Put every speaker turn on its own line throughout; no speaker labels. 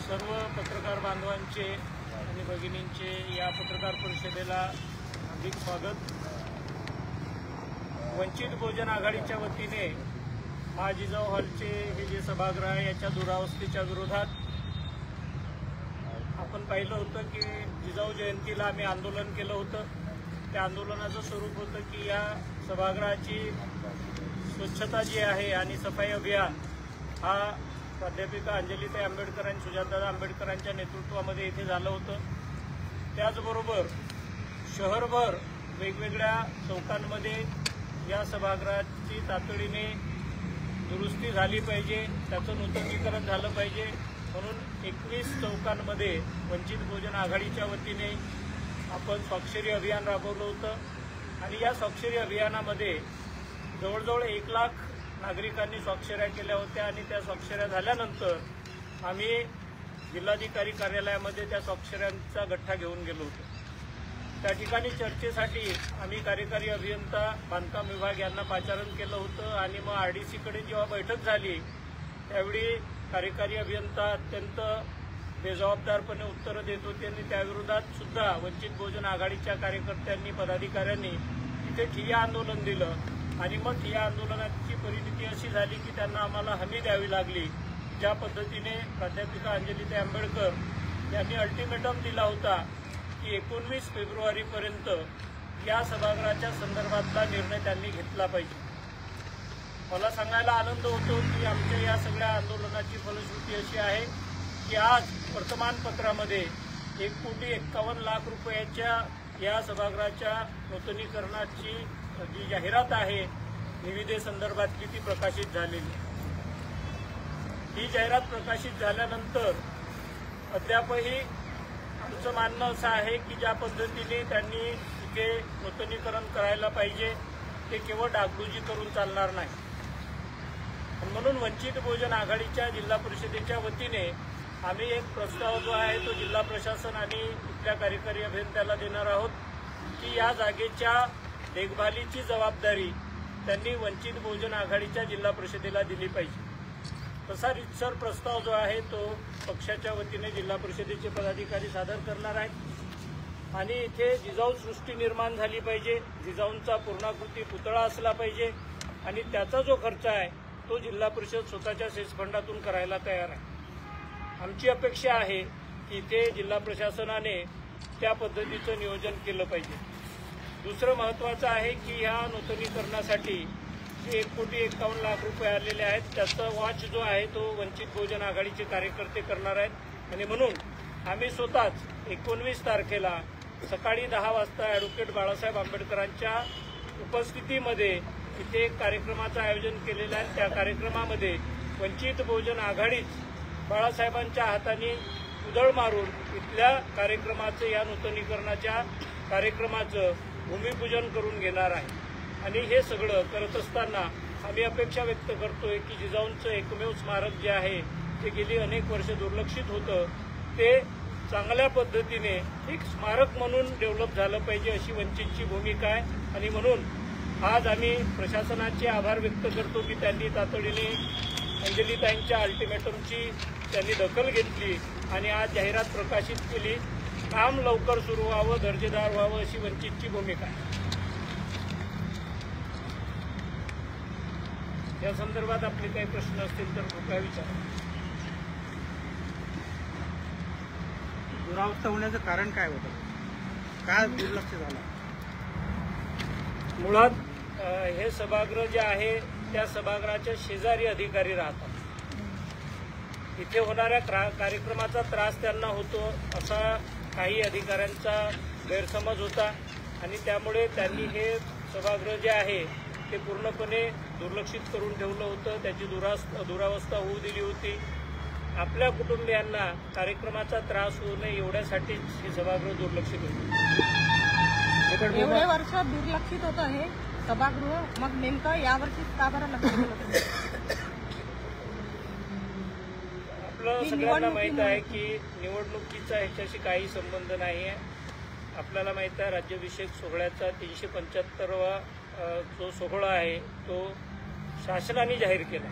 सर्व पत्रकार बांधवांचे आणि भगिनींचे या पत्रकार परिषदेला हार्दिक स्वागत। वंचित बहुजन आघाडीच्या वतीने जिजाऊ हॉलचे हे जे सभागृह आहे याच्या दुरावस्थेच्या विरोधात आपण पाहिलं होतं की जिजाऊ जयंतीला आम्ही आंदोलन केलं होतं। त्या आंदोलनाचं स्वरूप होतं की या सभागृहाची स्वच्छता जी आहे आणि सफाई अभियान हा प्राध्यापिका अंजलीताई आंबेडकर आणि सुजातादादा आंबेडकरांच्या नेतृत्वामध्ये इथे झालं होतं। त्याचबरोबर शहरभर वेगवेगळ्या चौकांमध्ये या सभागृहाची तातडीने दुरुस्ती झाली पाहिजे, त्याचं नूतनीकरण झालं पाहिजे म्हणून 21 चौकांमध्ये वंचित बहुजन आघाडीच्या वतीने आपण स्वाक्षरी अभियान राबवलं होतं आणि या स्वाक्षरी अभियानामध्ये जवळजवळ 1 लाख नागरिकांनी स्वाक्षऱ्या केल्या होत्या आणि त्या स्वाक्षऱ्या झाल्यानंतर आम्ही जिल्हाधिकारी कार्यालयामध्ये त्या स्वाक्षऱ्यांचा गठ्ठा घेऊन गेलो होतो। त्या ठिकाणी चर्चेसाठी आम्ही कार्यकारी अभियंता बांधकाम विभाग यांना पाचारण केलं होतं आणि मग आरडीसीकडे जेव्हा बैठक झाली त्यावेळी कार्यकारी अभियंता अत्यंत बेजबाबदारपणे उत्तरं देत होते आणि त्याविरोधात सुद्धा वंचित बहुजन आघाडीच्या कार्यकर्त्यांनी पदाधिकाऱ्यांनी तिथे ठिय्या आंदोलन दिलं आणि मग ठिय्या आंदोलनाची परिस्थिती अशी झाली की त्यांना आम्हाला हमी द्यावी लागली। ज्या पद्धतीने प्राध्यापिका अंजलीताई आंबेडकर यांनी अल्टिमेटम दिला होता की 19 फेब्रुवारीपर्यंत या सभागृहाच्या संदर्भातला निर्णय त्यांनी घेतला पाहिजे। मला सांगायला आनंद होतो की आमच्या या सगळ्या आंदोलनाची फलश्रुती अशी आहे की आज वर्तमानपत्रामध्ये 1,51,00,000 रुपयाच्या या सभागृहाच्या नूतनीकरणाची जी जाहिरात आहे निविदेसंदर्भातली ती प्रकाशित झालेली। ही जाहिरात प्रकाशित झाल्यानंतर अद्यापही आमचं म्हणणं असं आहे की ज्या पद्धतीने त्यांनी इथे नूतनीकरण करायला पाहिजे ते केवळ डागडुजी करून चालणार नाही। म्हणून वंचित बहुजन आघाडीच्या जिल्हा परिषदेच्या वतीने आम्ही एक प्रस्ताव जो आहे तो जिल्हा प्रशासन आणि इथल्या कार्यकारी अभियंत्याला देणार आहोत की या जागेच्या देखभालीची जबाबदारी त्यांनी वंचित बहुजन आघाडीच्या जिल्हा परिषदेला दिली पाहिजे। तसा रितसर प्रस्ताव जो आहे तो पक्षाच्या वतीने जिल्हा परिषदेचे पदाधिकारी सादर करणार आहेत आणि इथे जिजाऊ सृष्टी निर्माण झाली पाहिजे, जिजाऊंचा पूर्णाकृती पुतळा असला पाहिजे आणि त्याचा जो खर्च आहे तो जिल्हा परिषद स्वतःच्या सेस फंडातून करायला तयार आहे। आमची अपेक्षा आहे की इथे जिल्हा प्रशासनाने त्या पद्धतीचं नियोजन केलं पाहिजे। दुसरं महत्त्वाचं आहे की ह्या नूतनीकरणासाठी जे 1,51,00,000 रुपये आलेले आहेत त्याचा वॉच जो आहे तो वंचित बहुजन आघाडीचे कार्यकर्ते करणार आहेत आणि म्हणून आम्ही स्वतःच 19 तारखेला सकाळी 10 वाजता ॲडव्होकेट बाळासाहेब आंबेडकरांच्या उपस्थितीमध्ये इथे एक कार्यक्रमाचं आयोजन केलेलं आहे। त्या कार्यक्रमामध्ये वंचित बहुजन आघाडीच बाळासाहेबांच्या हाताने उधळ मारून इथल्या कार्यक्रमाचं या नूतनीकरणाच्या कार्यक्रमाचं भूमिपूजन करून घेणार आहे। आणि हे सगळं करत असताना आम्ही अपेक्षा व्यक्त करतोय की जिजाऊंचं एकमेव स्मारक जे आहे ते गेली अनेक वर्ष दुर्लक्षित होतं, ते चांगल्या पद्धतीने एक स्मारक म्हणून डेव्हलप झालं पाहिजे अशी वंचितची भूमिका आहे. आणि म्हणून आज आम्ही प्रशासनाचे आभार व्यक्त करतो की त्यांनी तातडीने अंजलीताईंच्या अल्टिमेटमची त्यांनी दखल घेतली आणि आज जाहिरात प्रकाशित केली. काम लवकर सुरू व्हावं, दर्जेदार व्हावं अशी वंचितची भूमिका आहे. या संदर्भात आपले काही प्रश्न असतील तर कृपया विचारा.
दुरावस्था होण्याचं कारण काय होतं? काय दुर्लक्ष झालं?
मुळात हे सभागृह जे आहे त्या सभागृहाच्या शेजारी अधिकारी राहतात. इथे होणाऱ्या कार्यक्रमाचा त्रास त्यांना होतो असा काही अधिकाऱ्यांचा गैरसमज होता आणि त्यामुळे त्यांनी हे सभागृह जे आहे ते पूर्णपणे दुर्लक्षित करून ठेवलं होतं. त्याची दुरावस्था होऊ दिली होती. आपल्या कुटुंबियांना कार्यक्रमाचा त्रास होऊ नये एवढ्यासाठीच हे सभागृह दुर्लक्षित होतं.
एवढे वर्ष दुर्लक्षित होतं हे सभागृह, मग नेमकं यावर्षी का बरं लक्ष दिलं?
आपलं सगळ्यांना माहित आहे की निवडणुकीचा ह्याच्याशी काही संबंध नाही आहे. आपल्याला माहित आहे राज्याभिषेक सोहळ्याचा 375वा जो सोहळा आहे तो शासनाने जाहीर केला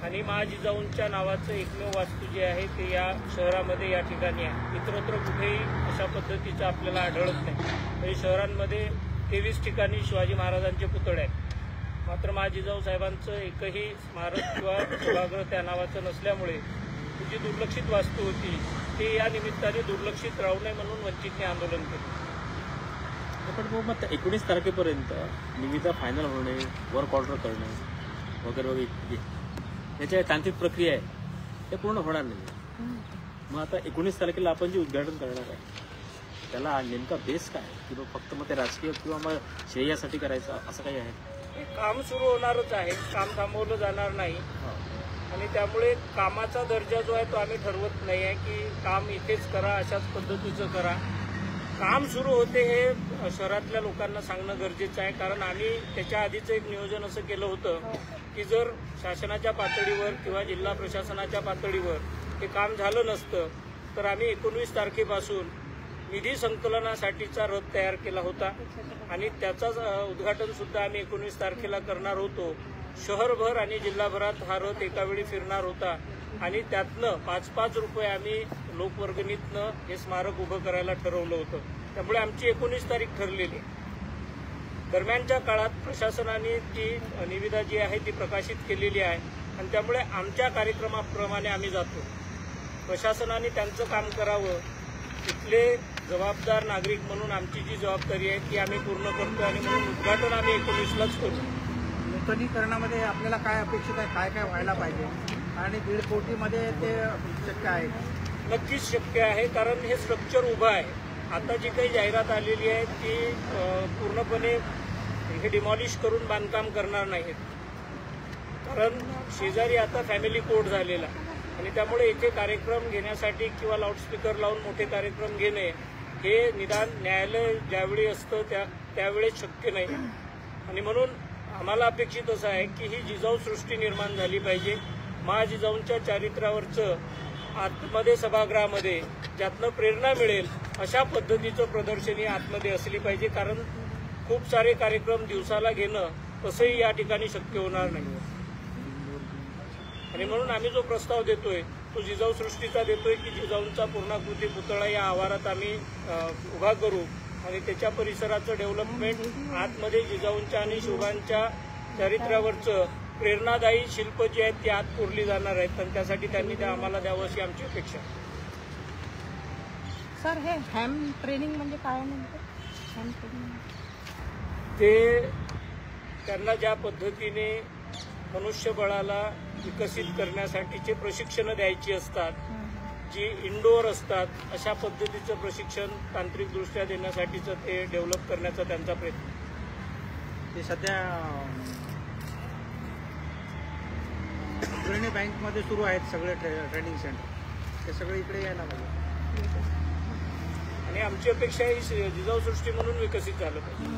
आणि महाजिजाऊंच्या नावाचं एकमेव वास्तू जे आहे ते या शहरामध्ये या ठिकाणी आहे. इतरत्र कुठेही अशा पद्धतीचं आपल्याला आढळत नाही. तरी शहरांमध्ये 23 ठिकाणी शिवाजी महाराजांचे पुतळे आहेत. मात्र महाजिजाऊ साहेबांचं एकही स्मारक किंवा सभागृह त्या नावाचं नसल्यामुळे ही जी दुर्लक्षित वास्तू होती ती या निमित्ताने दुर्लक्षित राहू नये म्हणून वंचितने आंदोलन केलं.
पण मग 19 तारखेपर्यंत निविदा फायनल होणे, वर्क ऑर्डर करणे वगैरे वगैरे याच्या तांत्रिक प्रक्रिया आहे ते पूर्ण होणार नाही. मग आता 19 तारखेला आपण जे उद्घाटन करणार आहे त्याला नेमका बेस काय, किंवा फक्त मग ते राजकीय किंवा मग श्रेयासाठी करायचं असं काही आहे?
हे काम सुरू होणारच आहे, काम थांबवलं जाणार नाही. आणि त्यामुळे कामाचा दर्जा जो आहे तो आम्ही ठरवत नाही आहे की काम इथेच करा, अशाच पद्धतीचं करा. काम सुरू होते हे शहरातल्या लोकांना सांगणं गरजेचं आहे. कारण आम्ही त्याच्या आधीचं एक नियोजन असं केलं होतं की जर शासनाच्या पातळीवर किंवा जिल्हा प्रशासनाच्या पातळीवर हे काम झालं नसतं तर आम्ही 19 तारखेपासून निधी संकलनासाठीचा रथ तयार केला होता आणि त्याचाच उद्घाटन सुद्धा आम्ही 19 तारखेला करणार होतो. शहरभर आणि जिल्हाभरात हा रथ एकावेळी फिरणार होता आणि त्यातनं 5-5 रुपये आम्ही लोकवर्गणीतनं हे स्मारक उभं करायला ठरवलं होतं. त्यामुळे आमची 19 तारीख ठरलेली. दरम्यानच्या काळात प्रशासनाने ती निविदा जी आहे ती प्रकाशित केलेली आहे आणि त्यामुळे आमच्या कार्यक्रमाप्रमाणे आम्ही जातो. प्रशासनाने त्यांचं काम करावं, इथले जबाबदार नागरिक म्हणून आमची जी जबाबदारी आहे ती आम्ही पूर्ण करतो आणि म्हणून उद्घाटन आम्ही 19लाच करू.
नूतनीकरणामध्ये आपल्याला काय अपेक्षित आहे, काय काय व्हायला पाहिजे आणि 1.5 कोटीमध्ये ते शक्य आहे?
नक्कीच शक्य आहे, कारण हे स्ट्रक्चर उभं आहे. आता जी काही जाहिरात आलेली आहे ती पूर्णपणे हे डिमॉलिश करून बांधकाम करणार नाहीत. कारण शेजारी आता फॅमिली कोर्ट झालेला आणि त्यामुळे इथे कार्यक्रम घेण्यासाठी किंवा लाऊडस्पीकर लावून मोठे कार्यक्रम घेणे हे निदान न्यायालय ज्यावेळी असतं त्यावेळेस शक्य नाही. आणि म्हणून आम्हाला अपेक्षित असं आहे की ही जिजाऊ सृष्टी निर्माण झाली पाहिजे. महाजिजाऊंच्या चारित्र्यावरचं आतमध्ये सभागृहामध्ये ज्यातनं प्रेरणा मिळेल अशा पद्धतीचं प्रदर्शनी आतमध्ये असली पाहिजे. कारण खूप सारे कार्यक्रम दिवसाला घेणं तसंही या ठिकाणी शक्य होणार नाही. आणि म्हणून आम्ही जो प्रस्ताव देतोय तो जिजाऊ सृष्टीचा देतोय की जिजाऊंचा पूर्णाकृती पुतळा या आवारात आम्ही उभा करू आणि त्याच्या परिसराचं डेव्हलपमेंट आतमध्ये जिजाऊंच्या आणि शिवबांच्या चारित्र्यावरचं प्रेरणादायी शिल्प जी आहेत ती आत कोरली जाणार आहेत आणि त्यासाठी त्यांनी त्या आम्हाला द्यावं अशी आमची अपेक्षा आहे.
सर, हे हॅम ट्रेनिंग म्हणजे काय म्हणते? हॅम ट्रेनिंग
ते त्यांना ज्या पद्धतीने मनुष्यबळाला विकसित करण्यासाठीचे प्रशिक्षण द्यायची असतात, जी इंडोअर असतात, अशा पद्धतीचं प्रशिक्षण तांत्रिकदृष्ट्या देण्यासाठीचं ते डेव्हलप करण्याचा त्यांचा प्रयत्न.
ते सध्या अग्रणी बँकमध्ये सुरू आहेत सगळे ट्रेनिंग सेंटर, ते सगळे इकडे यायला पाहिजे
आणि आमची अपेक्षा ही जिजाऊ सृष्टी म्हणून विकसित झालं पाहिजे.